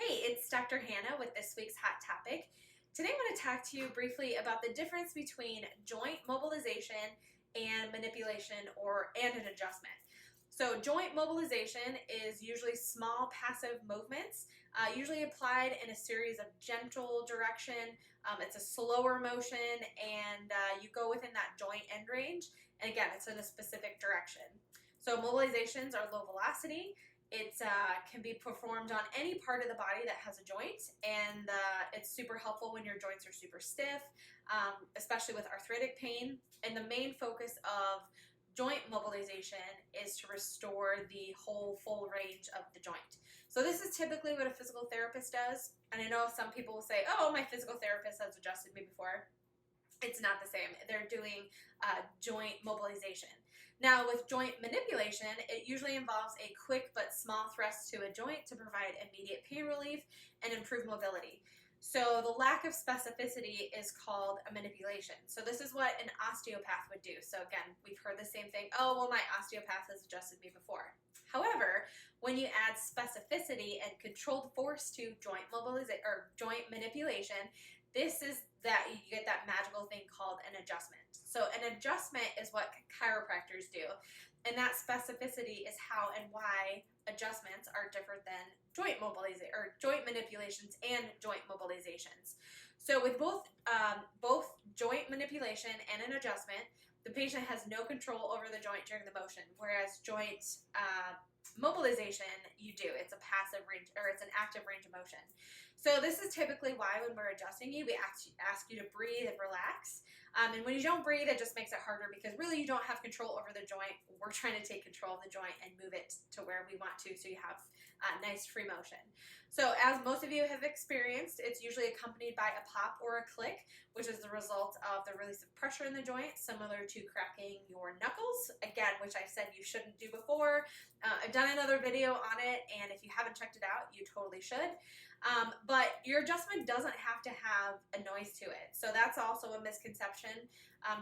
Hey, it's Dr. Hannah with this week's Hot Topic. Today I'm going to talk to you briefly about the difference between joint mobilization and manipulation and an adjustment. So joint mobilization is usually small passive movements, usually applied in a series of gentle direction. It's a slower motion and you go within that joint end range. And again, it's in a specific direction. So mobilizations are low velocity. It can be performed on any part of the body that has a joint, and it's super helpful when your joints are super stiff, especially with arthritic pain. And the main focus of joint mobilization is to restore the whole full range of the joint. So this is typically what a physical therapist does. And I know some people will say, oh, my physical therapist has adjusted me before. It's not the same. They're doing joint mobilization. Now with joint manipulation, it usually involves a quick but small thrust to a joint to provide immediate pain relief and improve mobility. So the lack of specificity is called a manipulation. So this is what an osteopath would do. So again, we've heard the same thing. Oh, well, my osteopath has adjusted me before. However, when you add specificity and controlled force to joint mobilization or joint manipulation, this is that you get that magical thing called an adjustment. So an adjustment is what chiropractors do, and that specificity is how and why adjustments are different than joint mobilization or joint manipulations and joint mobilizations. So with both joint manipulation and an adjustment, the patient has no control over the joint during the motion, whereas joint mobilization, you do. It's a passive range, or it's an active range of motion. So this is typically why when we're adjusting you, we ask you to breathe and relax. And when you don't breathe, it just makes it harder because really you don't have control over the joint. We're trying to take control of the joint and move it to where we want to so you have nice free motion. So as most of you have experienced, it's usually accompanied by a pop or a click, which is the result of the release of pressure in the joint, similar to cracking your knuckles, again, which I said you shouldn't do before. I've done another video on it, and if you haven't checked it out, you totally should. But your adjustment doesn't have to have a noise to it. So that's also a misconception.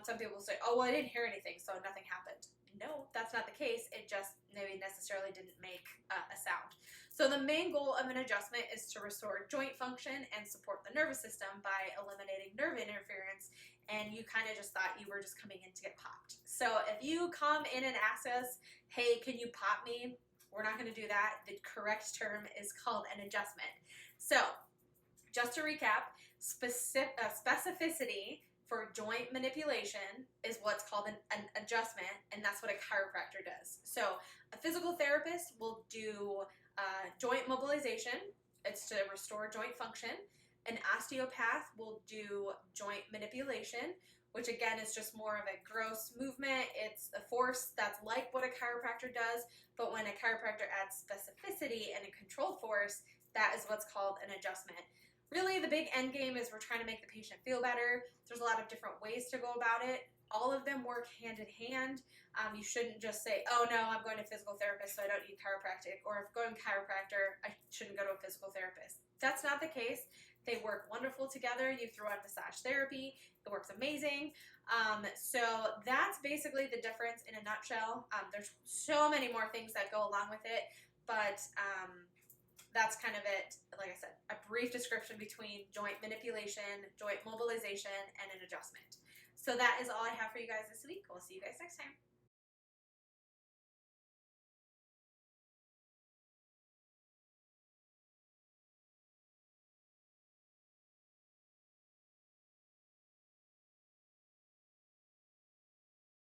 Some people say, oh, well, I didn't hear anything, so nothing happened. No, that's not the case. It just maybe necessarily didn't make a sound. So the main goal of an adjustment is to restore joint function and support the nervous system by eliminating nerve interference, and you kind of just thought you were just coming in to get popped. So if you come in and ask us, hey, can you pop me? We're not going to do that. The correct term is called an adjustment. So just to recap, specificity for joint manipulation is what's called an adjustment, and that's what a chiropractor does. So a physical therapist will do joint mobilization. It's to restore joint function. An osteopath will do joint manipulation, which again is just more of a gross movement. It's a force that's like what a chiropractor does, but when a chiropractor adds specificity and a controlled force, that is what's called an adjustment. Really, the big end game is we're trying to make the patient feel better. There's a lot of different ways to go about it. All of them work hand in hand. You shouldn't just say, oh no, I'm going to a physical therapist, so I don't need chiropractic. Or if going to chiropractor, I shouldn't go to a physical therapist. That's not the case. They work wonderful together. You throw out massage therapy. It works amazing. So that's basically the difference in a nutshell. There's so many more things that go along with it, but that's kind of it. Like I said, a brief description between joint manipulation, joint mobilization, and an adjustment. So that is all I have for you guys this week. We'll see you guys next time.